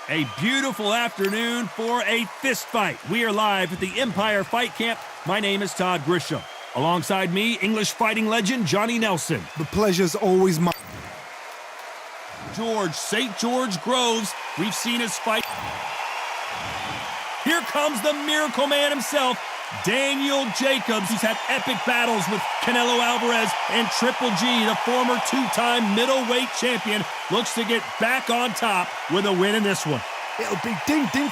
A beautiful afternoon for a fist fight. We are live at the Empire Fight Camp. My name is Todd Grisham. Alongside me, English fighting legend Johnny Nelson. The pleasure's always mine. George St. George Groves. We've seen his fight. Here comes the Miracle Man himself, Daniel Jacobs. He's had epic battles with Canelo Alvarez and Triple G, the former two-time middleweight champion, looks to get back on top with a win in this one. It'll be ding-ding.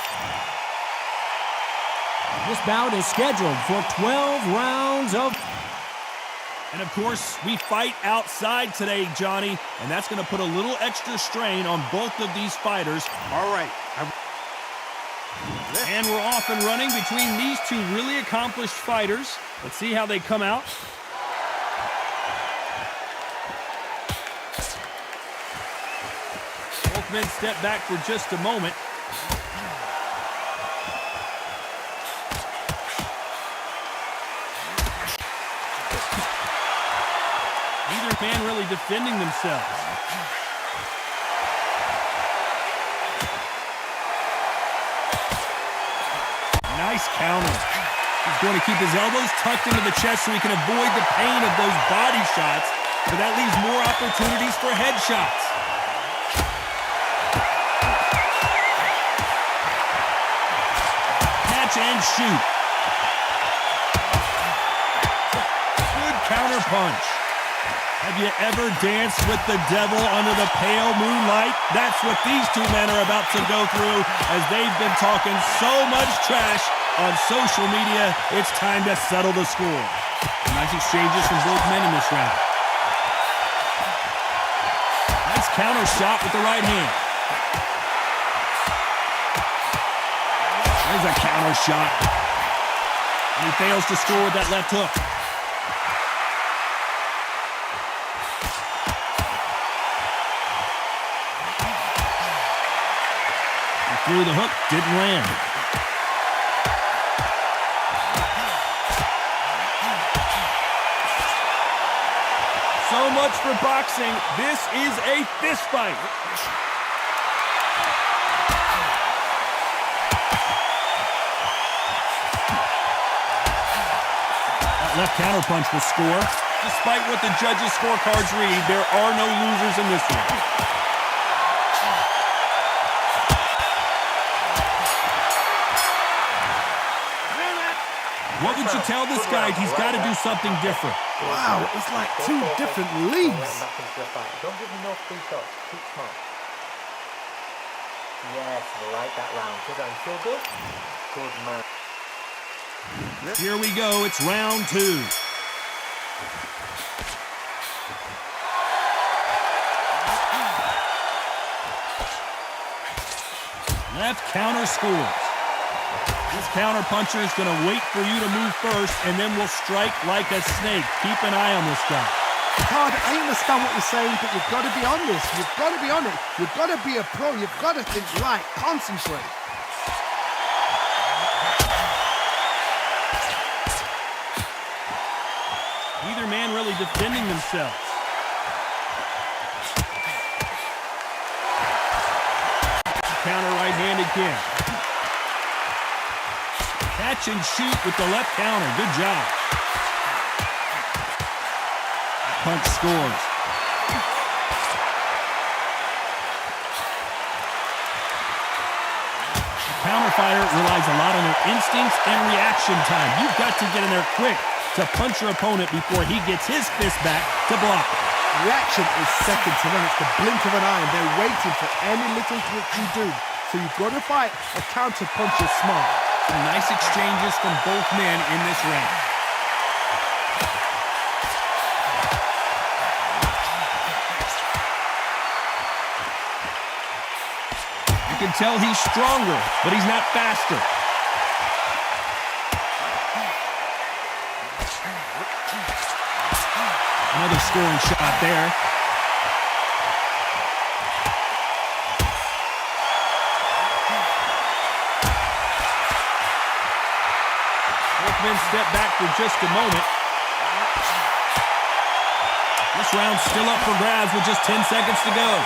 This bout is scheduled for 12 rounds of... And of course, we fight outside today, Johnny, and that's going to put a little extra strain on both of these fighters. All right. And we're off and running between these two really accomplished fighters. Let's see how they come out. Both men step back for just a moment. Neither man really defending themselves. Nice counter. He's going to keep his elbows tucked into the chest so he can avoid the pain of those body shots, but that leaves more opportunities for headshots. Catch and shoot. Good counter punch. Have you ever danced with the devil under the pale moonlight? That's what these two men are about to go through as they've been talking so much trash on social media. It's time to settle the score. Nice exchanges from both men in this round. Nice counter shot with the right hand. There's a counter shot. And he fails to score with that left hook. Through the hook, didn't land. So much for boxing. This is a fist fight. That left counter punch will score. Despite what the judges' scorecards read, there are no losers in this one. What would you tell this guy? He's got to do something different. Wow, it's like two different leagues. Don't give me no free shots. Keep smart. Yes, I like that round. Does that feel good? Good man. Here we go. It's round two. Left counter scores. This counter-puncher is going to wait for you to move first, and then will strike like a snake. Keep an eye on this guy. Todd, I understand what you're saying, but you've got to be on this. You've got to be on it. You've got to be a pro. You've got to think right. Concentrate. Neither man really defending themselves. Counter right hand again. Catch and shoot with the left counter. Good job. Punch scores. The counter fighter relies a lot on their instincts and reaction time. You've got to get in there quick to punch your opponent before he gets his fist back to block. Reaction is second to none. It's the blink of an eye, and they're waiting for any little trick you do. So you've got to fight a counter puncher smart. Some nice exchanges from both men in this round. You can tell he's stronger, but he's not faster. Another scoring shot there. Men step back for just a moment. This round's still up for grabs with just 10 seconds to go.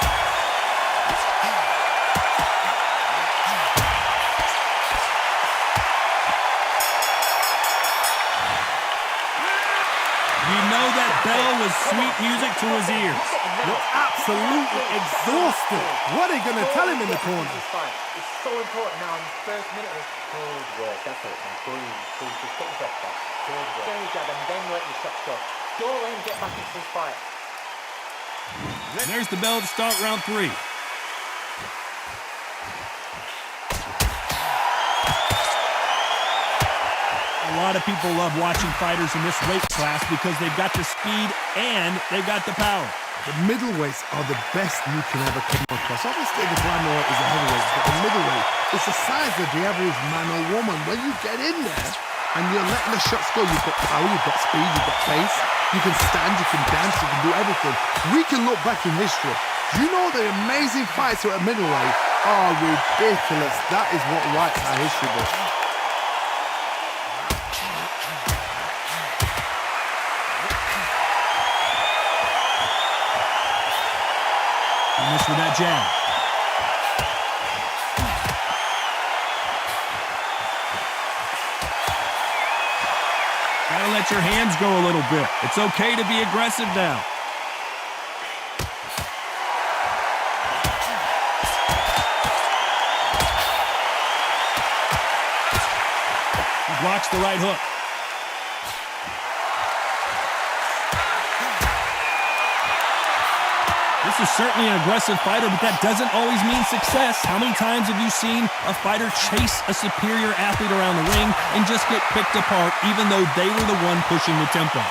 bell was sweet music to his ears. You're absolutely exhausted. What are you going to tell him in the corner? It's so important now in the first minute. Good work, that's it. And breathe. Just put your breath back. Good work. Then you jab and then let your shots go. Don't let him get back into this fight. And there's the bell to start round 3. A lot of people love watching fighters in this weight class because they've got the speed and they've got the power. The middleweights are the best you can ever come across. Obviously, the flyweight is a heavyweight, but the middleweight is the size of the average man or woman. When you get in there and you're letting the shots go, you've got power, you've got speed, you've got pace. You can stand, you can dance, you can do everything. We can look back in history. Do you know the amazing fights at middleweight are ridiculous? That is what writes our history book. And this with that jab. Gotta let your hands go a little bit. It's okay to be aggressive now. He blocks the right hook. This is certainly an aggressive fighter, but that doesn't always mean success. How many times have you seen a fighter chase a superior athlete around the ring and just get picked apart even though they were the one pushing the tempo?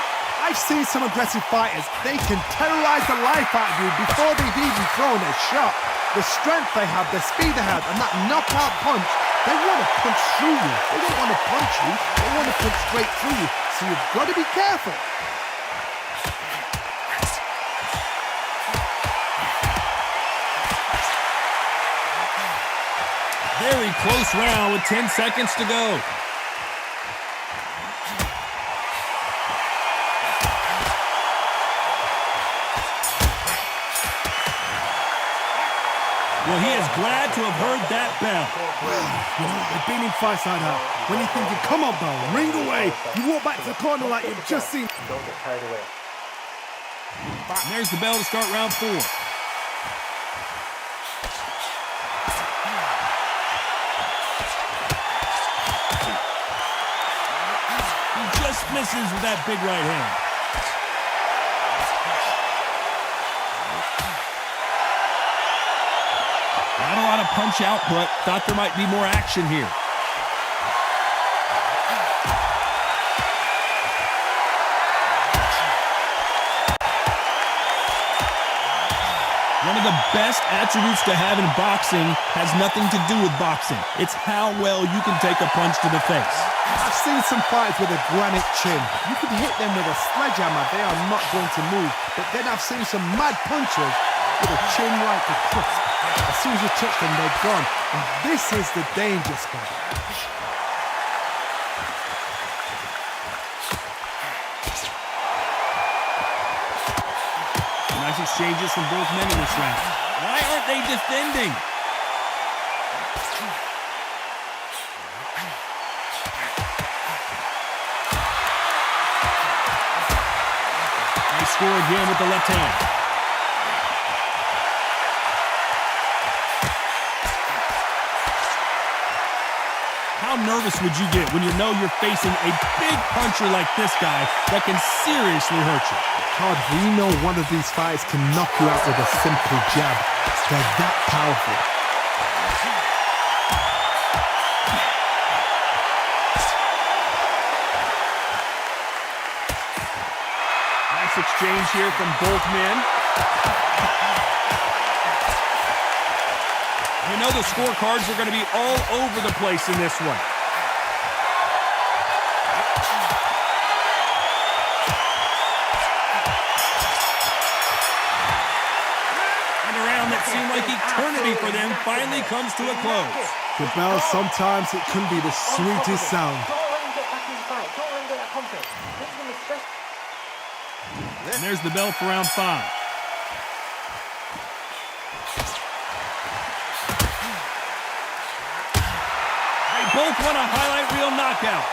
I've seen some aggressive fighters. They can terrorize the life out of you before they've even thrown a shot. The strength they have, the speed they have, and that knockout punch, they want to punch through you. They don't want to punch you. They want to punch straight through you. So you've got to be careful. Very close round with 10 seconds to go. Well, he is glad to have heard that bell. They've been in fights like that. When you're thinking, come on, bell, ring away. You walk back to the corner like you've just seen. Don't get carried away. And there's the bell to start round 4. Misses with that big right hand. Not a lot of punch output. Thought there might be more action here. One of the best attributes to have in boxing has nothing to do with boxing. It's how well you can take a punch to the face. I've seen some fighters with a granite chin. You could hit them with a sledgehammer, they are not going to move. But then I've seen some mad punchers with a chin like a crisp. As soon as you touch them, they're gone. And this is the danger spot. Nice exchanges from both men in this round. Why aren't they defending? Nice score again with the left hand. How nervous would you get when you know you're facing a big puncher like this guy that can seriously hurt you? Todd, we know one of these fighters can knock you out with a simple jab. They're that powerful. Nice exchange here from both men. You know the scorecards are going to be all over the place in this one. And a round that seemed like eternity for them finally comes to a close. The bell, sometimes it can be the sweetest sound. Don't let him get back in the fight. Don't let him get that confidence. This is going to stress. And there's the bell for round 5. Both want a highlight reel knockout.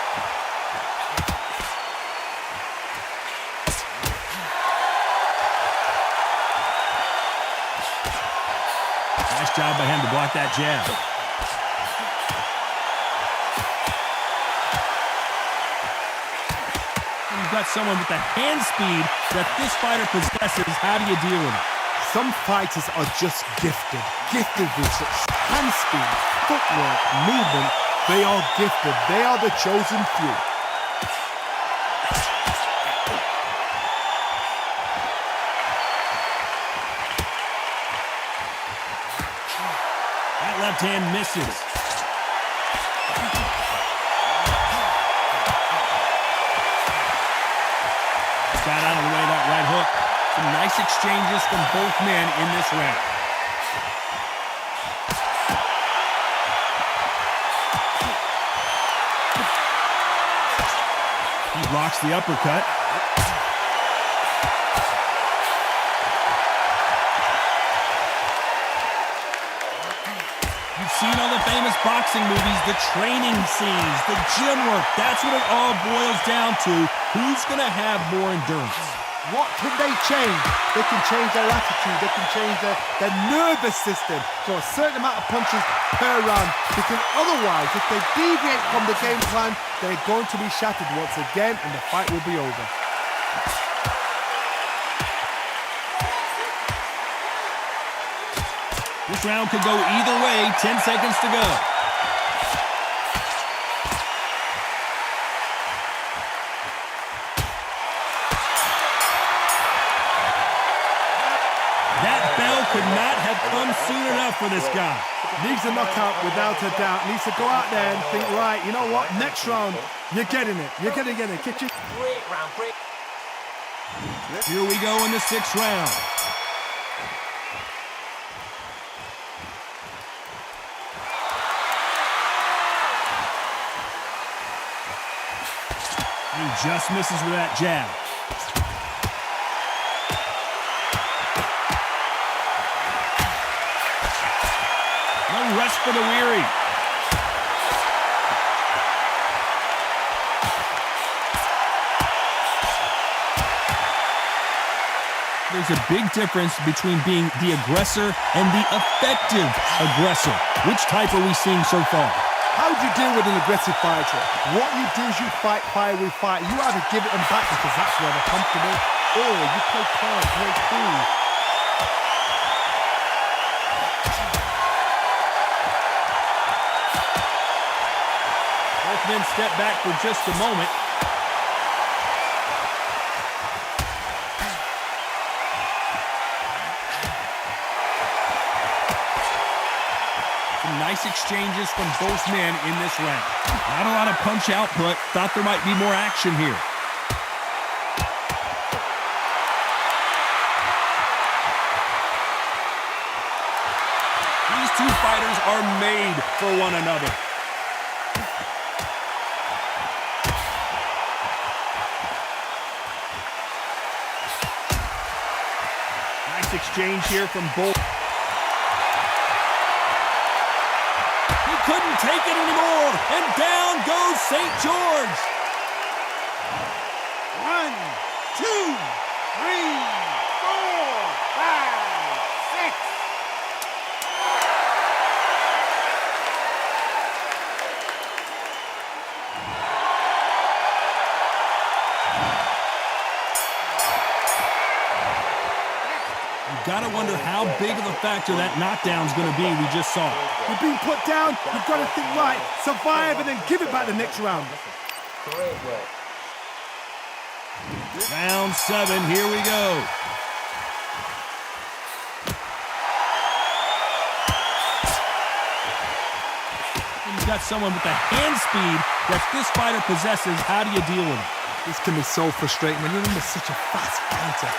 Nice job by him to block that jab. You've got someone with the hand speed that this fighter possesses. How do you deal with it? Some fighters are just gifted with such hand speed, footwork, movement. They are gifted. They are the chosen few. That left hand misses. Got out of the way of that right hook. Some nice exchanges from both men in this round. He blocks the uppercut. You've seen all the famous boxing movies, the training scenes, the gym work. That's what it all boils down to. Who's going to have more endurance? What can they change? They can change their attitude. They can change their nervous system to a certain amount of punches per round. Because otherwise, if they deviate from the game plan, they're going to be shattered once again and the fight will be over. This round could go either way. 10 seconds to go. That bell could not have come soon enough for this guy. Needs a knockout without a doubt. Needs to go out there and think, right, you know what? Next round, you're getting it. You're going to get it. Great round, great. Here we go in the 6th round. He just misses with that jab. No rest for the weary. There's a big difference between being the aggressor and the effective aggressor. Which type are we seeing so far? How do you deal with an aggressive fighter? What you do is you fight fire with fire. You either give it them back because that's where they're comfortable, or you play calm, play cool. Both men step back for just a moment. Some nice exchanges from both men in this round. Not a lot of punch output. Thought there might be more action here. These two fighters are made for one another. Nice exchange here from both. Couldn't take it anymore, and down goes St. George. 1, 2, 3, 4, 5, 6. You gotta wonder how big of a factor that knockdown's gonna be. We just saw. You're being put down. You've got to think right, survive, and then give it back the next round. Great work. Round 7, here we go. You've got someone with the hand speed that this fighter possesses. How do you deal with it? This can be so frustrating when you're under such a fast fighter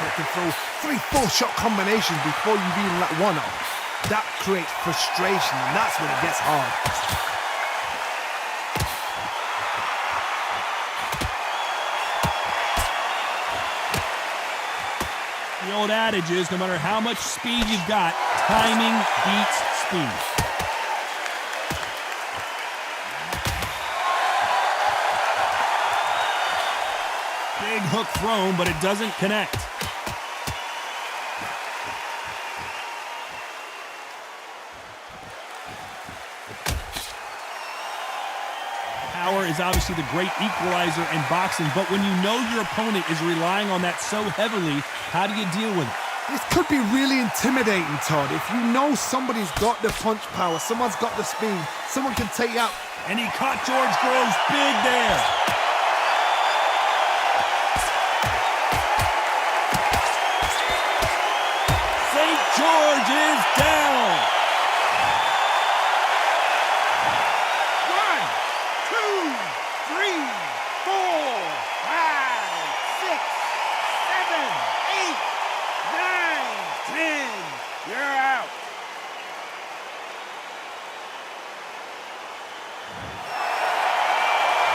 that can throw 3-4 shot combinations before you've even let one off. That creates frustration, and that's when it gets hard. The old adage is, no matter how much speed you've got, timing beats speed. Big hook thrown, but it doesn't connect. power is obviously the great equalizer in boxing, but when you know your opponent is relying on that so heavily, how do you deal with it? This could be really intimidating, Todd. If you know somebody's got the punch power, someone's got the speed, someone can take you out. And he caught George Groves big there. St. George is down. 1, 2, 3, 4, 5, 6, 7, 8, 9, 10. You're out.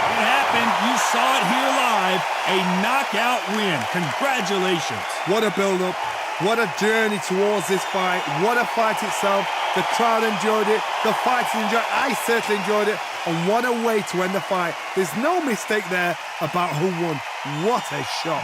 It happened. You saw it here live. A knockout win. Congratulations. What a build-up. What a journey towards this fight. What a fight itself. The crowd enjoyed it. The fighters enjoyed it. I certainly enjoyed it. And what a way to end the fight. There's no mistake there about who won. What a shot.